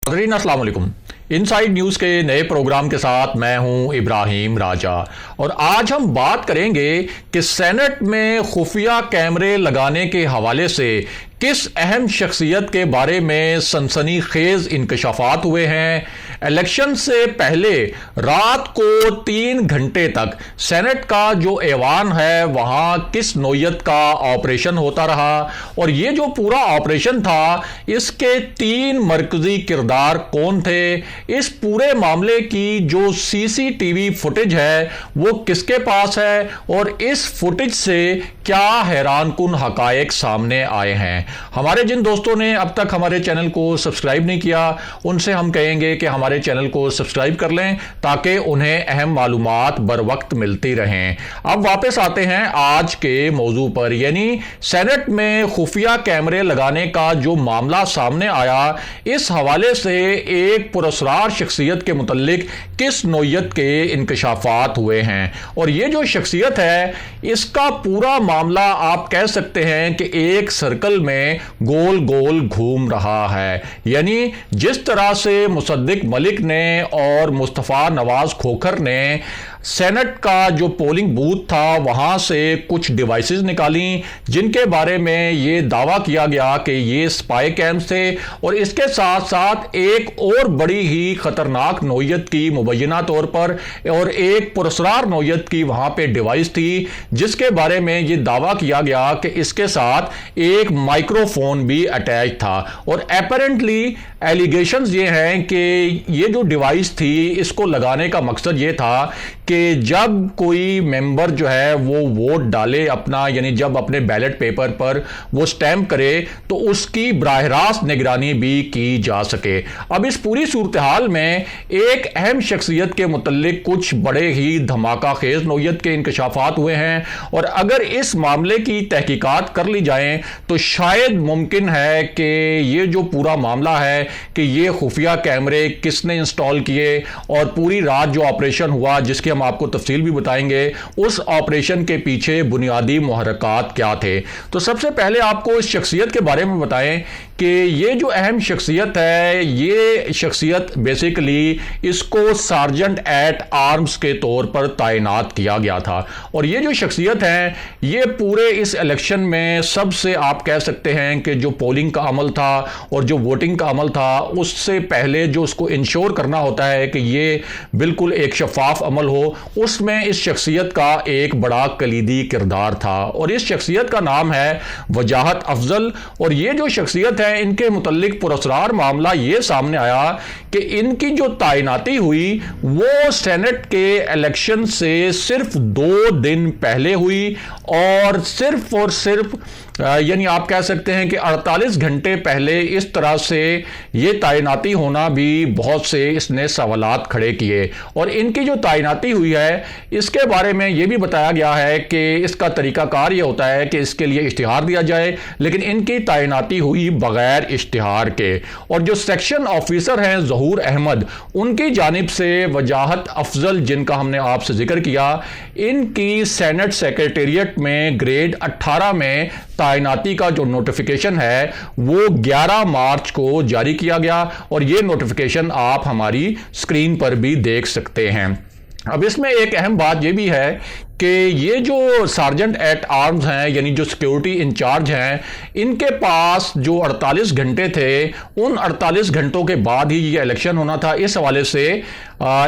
नाज़रीन अस्सलाम वालेकुम। इनसाइड न्यूज़ के नए प्रोग्राम के साथ मैं हूं इब्राहिम राजा और आज हम बात करेंगे कि सेनेट में खुफिया कैमरे लगाने के हवाले से किस अहम शख्सियत के बारे में सनसनीखेज इंकशाफात हुए हैं। इलेक्शन से पहले रात को 3 घंटे तक सेनेट का जो ऐवान है वहां किस नौयत का ऑपरेशन होता रहा और ये जो पूरा ऑपरेशन था इसके 3 मरकजी किरदार कौन थे। इस पूरे मामले की जो सीसीटीवी फुटेज है वो किसके पास है और इस फुटेज से क्या हैरानकुन हकायक सामने आए हैं। हमारे जिन दोस्तों ने अब तक हमारे चैनल को सब्सक्राइब नहीं किया उनसे हम कहेंगे कि हमारे चैनल को सब्सक्राइब कर लें ताकि उन्हें अहम मालूमात बर वक्त मिलती रहें। अब वापस आते हैं आज के मौजू पर, यानी सेनेट में खुफिया कैमरे लगाने का जो मामला सामने आया इस हवाले से एक पुरस्कार शख्सियत के मुतल्लिक किस नौयत के इंकशाफात हुए हैं और ये जो शख्सियत है इसका पूरा मामला आप कह सकते हैं कि एक सर्कल में गोल गोल घूम रहा है। यानी जिस तरह से मुसद्दिक मलिक ने और मुस्तफ़ा नवाज खोखर ने सेनेट का जो पोलिंग बूथ था वहां से कुछ डिवाइसेस निकाली जिनके बारे में ये दावा किया गया कि ये स्पाई कैम्स थे और इसके साथ साथ एक और बड़ी ही खतरनाक नौयत की मुबैना तौर पर और एक पुरस्कार नौयत की वहां पे डिवाइस थी जिसके बारे में ये दावा किया गया कि इसके साथ एक माइक्रोफोन भी अटैच था और अपेरेंटली एलिगेशंस ये हैं कि ये जो डिवाइस थी इसको लगाने का मकसद ये था कि जब कोई मेंबर जो है वो वोट डाले अपना, यानी जब अपने बैलेट पेपर पर वो स्टैंप करे तो उसकी बराह रास्त निगरानी भी की जा सके। अब इस पूरी सूरत हाल में एक अहम शख्सियत के मुतल्लिक कुछ बड़े ही धमाका खेज नौयत के इंकशाफात हुए हैं और अगर इस मामले की तहकीकात कर ली जाए तो शायद मुमकिन है कि ये जो पूरा मामला है कि ये खुफिया कैमरे किसने इंस्टॉल किए और पूरी रात जो ऑपरेशन हुआ जिसके हम आपको तफसील भी बताएंगे उस ऑपरेशन के पीछे बुनियादी मुहर्रकात क्या थे। तो सबसे पहले आपको इस शख्सियत के बारे में बताएं कि ये जो अहम शख्सियत है ये शख्सियत बेसिकली इसको सार्जेंट एट आर्म्स के तौर पर तैनात किया गया था और ये जो शख्सियत है ये पूरे इस इलेक्शन में सबसे आप कह सकते हैं कि जो पोलिंग का अमल था और जो वोटिंग का अमल था उससे पहले जो उसको इंश्योर करना होता है कि ये बिल्कुल एक शफाफ अमल हो उसमें इस शख्सियत का एक बड़ा कलीदी किरदार था और इस शख्सियत का नाम है वजाहत अफजल। और ये जो शख्सियत है इनके मुतल्लिक पुरस्कार मामला ये सामने आया कि इनकी जो तैनाती हुई वो सेनेट के इलेक्शन से सिर्फ 2 दिन पहले हुई और सिर्फ यानी आप कह सकते हैं कि 48 घंटे पहले इस तरह से ये तैनाती होना भी बहुत से इसने सवालात खड़े किए और इनकी जो तैनाती हुई है इसके बारे में ये भी बताया गया है कि इसका तरीकाकार ये होता है कि इसके लिए इश्तिहार दिया जाए, लेकिन इनकी तैनाती हुई बगैर इश्तिहार के। और जो सेक्शन ऑफिसर हैं ज़हूर अहमद उनकी जानिब से वजाहत अफजल जिनका हमने आपसे जिक्र किया इनकी सेनेट सेक्रेटेरिएट में ग्रेड 18 में तैनाती का जो नोटिफिकेशन है वो 11 मार्च को जारी किया गया और ये नोटिफिकेशन आप हमारी स्क्रीन पर भी देख सकते हैं। अब इसमें एक अहम बात ये भी है कि ये जो सार्जेंट एट आर्म्स हैं यानी जो सिक्योरिटी इंचार्ज हैं इनके पास जो 48 घंटे थे उन 48 घंटों के बाद ही ये इलेक्शन होना था। इस हवाले से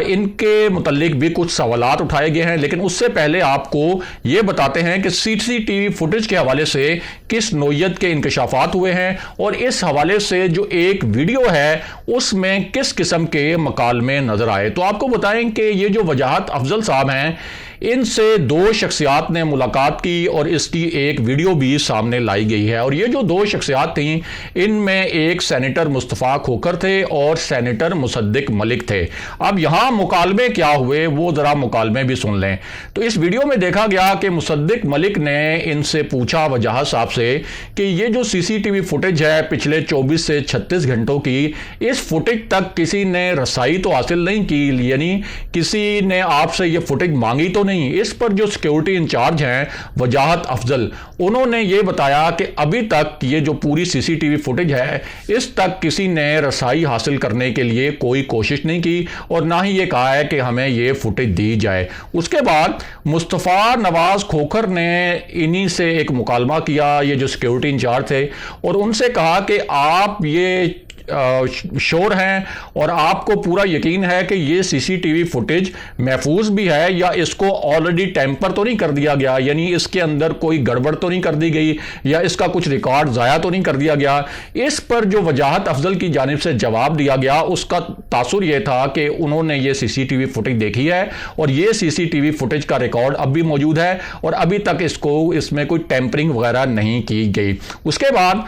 इनके मुतल्लिक भी कुछ सवालात उठाए गए हैं, लेकिन उससे पहले आपको ये बताते हैं कि सीसीटीवी फुटेज के हवाले से किस नौयत के इंकशाफात हुए हैं और इस हवाले से जो एक वीडियो है उसमें किस किस्म के मकालमे नजर आए। तो आपको बताएं कि ये जो वजाहत अफजल साहब हैं इनसे 2 शख्सियात ने मुलाकात की और इसकी एक वीडियो भी सामने लाई गई है और ये जो 2 शख्सियात थीं इनमें एक सेनेटर मुस्तफ़ा खोखर थे और सेनेटर मुसद्दिक मलिक थे। अब यहाँ मुकालमे क्या हुए वो ज़रा मुकालमे भी सुन लें। तो इस वीडियो में देखा गया कि मुसद्दिक मलिक ने इनसे पूछा वजाहत साहब से कि ये जो सीसीटीवी फुटेज है पिछले 24 से 36 घंटों की इस फुटेज तक किसी ने रसाई तो हासिल नहीं की, यानी किसी ने आपसे ये फुटेज मांगी तो नहीं, इस पर जो सिक्योरिटी इंचार्ज हैं वजाहत अफजल, उन्होंने ये बताया कि अभी तक ये जो पूरी सीसीटीवी फुटेज है इस तक किसी ने रसाई हासिल करने के लिए कोई कोशिश नहीं की और ना ही ये कहा है कि हमें ये फुटेज दी जाए। उसके बाद मुस्तफ़ा नवाज खोखर ने इन्हीं से एक मुकालमा किया, ये जो सिक्योरिटी इंचार्ज थे, और उनसे कहा कि आप ये श्योर हैं और आपको पूरा यकीन है कि ये सीसीटीवी फुटेज महफूज भी है या इसको ऑलरेडी टेम्पर तो नहीं कर दिया गया, यानी इसके अंदर कोई गड़बड़ तो नहीं कर दी गई या इसका कुछ रिकॉर्ड ज़ाया तो नहीं कर दिया गया। इस पर जो वजाहत अफजल की जानिब से जवाब दिया गया उसका तासुर यह था कि उन्होंने ये सीसीटीवी फुटेज देखी है और ये सीसीटीवी फुटेज का रिकॉर्ड अब भी मौजूद है और अभी तक इसमें कोई टेम्परिंग वगैरह नहीं की गई। उसके बाद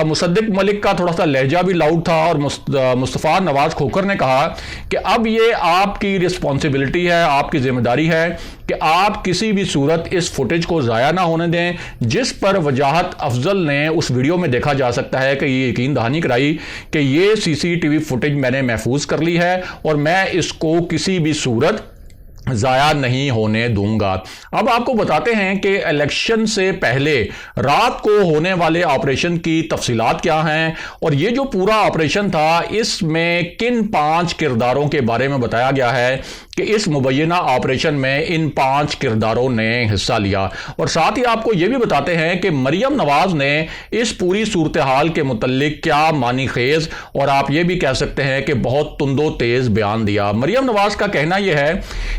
मुसद्दिक मलिक का थोड़ा सा लहजा भी लाउड था और मुस्तफ़ा नवाज खोखर ने कहा कि अब ये आपकी रिस्पॉन्सिबिलिटी है, आपकी जिम्मेदारी है कि आप किसी भी सूरत इस फुटेज को ज़ाया ना होने दें। जिस पर वजाहत अफजल ने उस वीडियो में देखा जा सकता है कि ये यकीन दहानी कराई कि ये सीसीटीवी फुटेज मैंने महफूज कर ली है और मैं इसको किसी भी सूरत ज़ाया नहीं होने दूंगा। अब आपको बताते हैं कि इलेक्शन से पहले रात को होने वाले ऑपरेशन की तफसीलात क्या हैं और ये जो पूरा ऑपरेशन था इसमें किन 5 किरदारों के बारे में बताया गया है कि इस मुबैना ऑपरेशन में इन 5 किरदारों ने हिस्सा लिया। और साथ ही आपको यह भी बताते हैं कि मरियम नवाज ने इस पूरी सूरत हाल के मुतल्लिक क्या मानी खेज और आप ये भी कह सकते हैं कि बहुत तुंदो तेज बयान दिया। मरियम नवाज का कहना यह है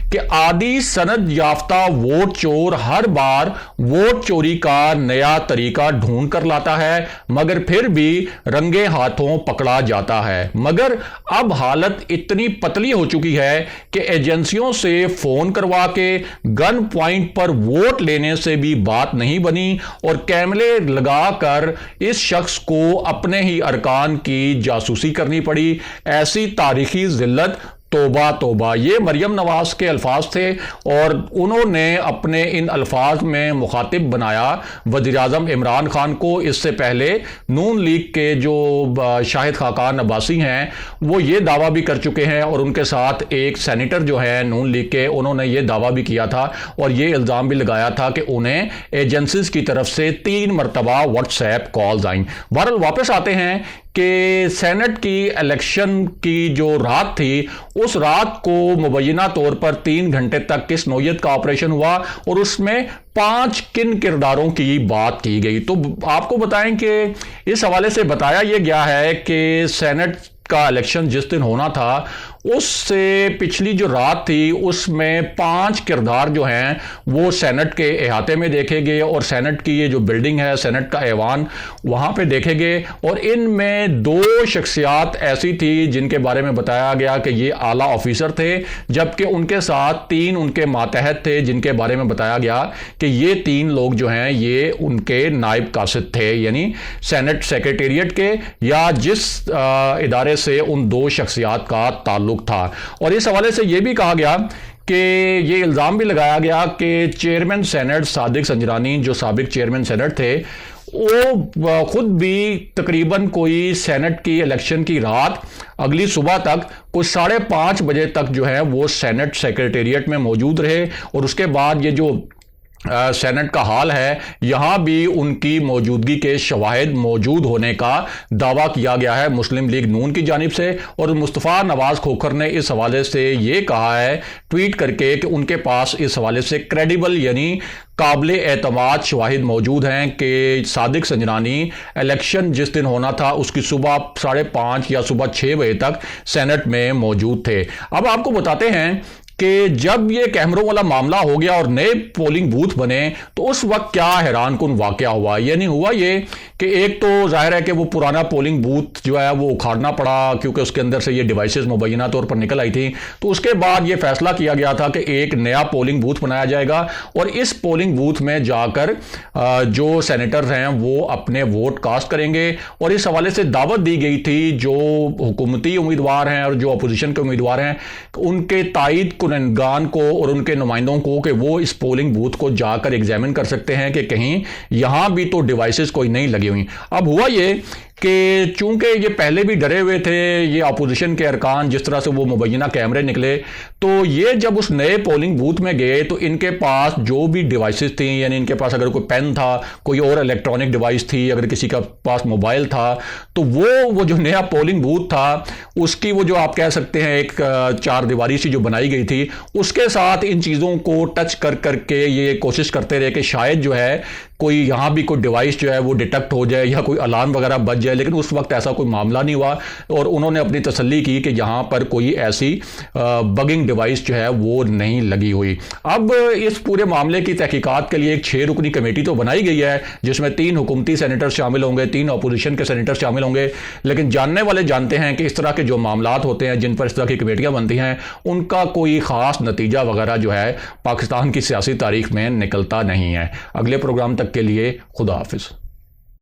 कि आदि सनद याफ्ता वोट चोर हर बार वोट चोरी का नया तरीका ढूंढ कर लाता है मगर फिर भी रंगे हाथों पकड़ा जाता है। मगर अब हालत इतनी पतली हो चुकी है कि एजेंसियों से फोन करवा के गन पॉइंट पर वोट लेने से भी बात नहीं बनी और कैमरे लगाकर इस शख्स को अपने ही अरकान की जासूसी करनी पड़ी। ऐसी तारीखी जिल्लत, तोबा तोबा। ये मरियम नवाज के अल्फाज थे और उन्होंने अपने इन अल्फाज में मुखातिब बनाया वज़ीर आज़म इमरान खान को। इससे पहले नून लीग के जो शाहिद खाकान अब्बासी हैं वो ये दावा भी कर चुके हैं और उनके साथ एक सेनेटर जो है नून लीग के, उन्होंने ये दावा भी किया था और ये इल्ज़ाम भी लगाया था कि उन्हें एजेंसीज की तरफ से 3 मरतबा व्हाट्सएप कॉल्स आई। बहरहाल वापस आते हैं कि सेनेट की इलेक्शन की जो रात थी उस रात को मुबैना तौर पर 3 घंटे तक किस नौयत का ऑपरेशन हुआ और उसमें 5 किन किरदारों की बात की गई। तो आपको बताएं कि इस हवाले से बताया यह गया है कि सेनेट का इलेक्शन जिस दिन होना था उससे पिछली जो रात थी उसमें 5 किरदार जो हैं वो सेनेट के अहाते में देखे गए और सेनेट की ये जो बिल्डिंग है, सेनेट का ऐवान, वहाँ पे देखे गए और इनमें 2 शख्सियात ऐसी थी जिनके बारे में बताया गया कि ये आला ऑफिसर थे, जबकि उनके साथ 3 उनके मातहत थे जिनके बारे में बताया गया कि ये 3 लोग जो हैं ये उनके नायब कासिद थे, यानी सेनेट सेक्रेटेरिएट के या जिस इदारे से उन 2 शख्सियात का ताल्लुक था। और इस हवाले से यह भी कहा गया कि ये इल्ज़ाम भी लगाया गया कि चेयरमैन सेनेट सादिक संजरानी जो साबिक चेयरमैन सेनेट थे वो खुद भी तकरीबन कोई सेनेट की इलेक्शन की रात अगली सुबह तक कुछ 5:30 बजे तक जो है वो सेनेट सेक्रेटेरिएट में मौजूद रहे और उसके बाद ये जो सेनेट का हाल है यहां भी उनकी मौजूदगी के शवाहिद मौजूद होने का दावा किया गया है मुस्लिम लीग नून की जानिब से। और मुस्तफ़ा नवाज खोखर ने इस हवाले से ये कहा है ट्वीट करके कि उनके पास इस हवाले से क्रेडिबल यानी काबिल एतमाद शवाहिद मौजूद हैं कि सादिक संजरानी इलेक्शन जिस दिन होना था उसकी सुबह 5:30 या सुबह 6 बजे तक सेनेट में मौजूद थे। अब आपको बताते हैं कि जब ये कैमरों वाला मामला हो गया और नए पोलिंग बूथ बने तो उस वक्त क्या हैरान कुन वाकया हुआ। यानी हुआ ये कि एक तो जाहिर है कि वो पुराना पोलिंग बूथ जो है वो उखाड़ना पड़ा क्योंकि उसके अंदर से ये डिवाइसेस मुबैना तौर पर निकल आई थी। तो उसके बाद ये फैसला किया गया था कि एक नया पोलिंग बूथ बनाया जाएगा और इस पोलिंग बूथ में जाकर जो सेनेटर हैं वो अपने वोट कास्ट करेंगे। और इस हवाले से दावत दी गई थी जो हुकूमती उम्मीदवार हैं और जो अपोजिशन के उम्मीदवार हैं उनके तायद कुनगान को और उनके नुमाइंदों को कि वो इस पोलिंग बूथ को जाकर एग्जामिन कर सकते हैं कि कहीं यहां भी तो डिवाइसेस कोई नहीं लगी हुई। अब हुआ ये कि चूंकि ये पहले भी डरे हुए थे, ये अपोजिशन के अरकान, जिस तरह से वो मुबैना कैमरे निकले, तो ये जब उस नए पोलिंग बूथ में गए तो इनके पास जो भी डिवाइसेस थी, यानी इनके पास अगर कोई पेन था, कोई और इलेक्ट्रॉनिक डिवाइस थी, अगर किसी का पास मोबाइल था, तो वो जो नया पोलिंग बूथ था उसकी वो जो आप कह सकते हैं एक चार दीवारी सी जो बनाई गई थी, उसके साथ इन चीज़ों को टच कर करके ये कोशिश करते रहे कि शायद जो है कोई यहाँ भी कोई डिवाइस जो है वो डिटेक्ट हो जाए या कोई अलार्म वगैरह बज जाए, लेकिन उस वक्त ऐसा कोई मामला नहीं हुआ और उन्होंने अपनी तसल्ली की कि यहाँ पर कोई ऐसी बगिंग डिवाइस जो है वो नहीं लगी हुई। अब इस पूरे मामले की तहकीकात के लिए एक 6 रुकनी कमेटी तो बनाई गई है जिसमें 3 हुकूमती सेनेटर शामिल होंगे, 3 अपोजिशन के सेनेटर शामिल होंगे, लेकिन जानने वाले जानते हैं कि इस तरह के जो मामलात होते हैं जिन पर इस तरह की कमेटियाँ बनती हैं उनका कोई ख़ास नतीजा वगैरह जो है पाकिस्तान की सियासी तारीख में निकलता नहीं है। अगले प्रोग्राम तक के लिए खुदा हाफिज़।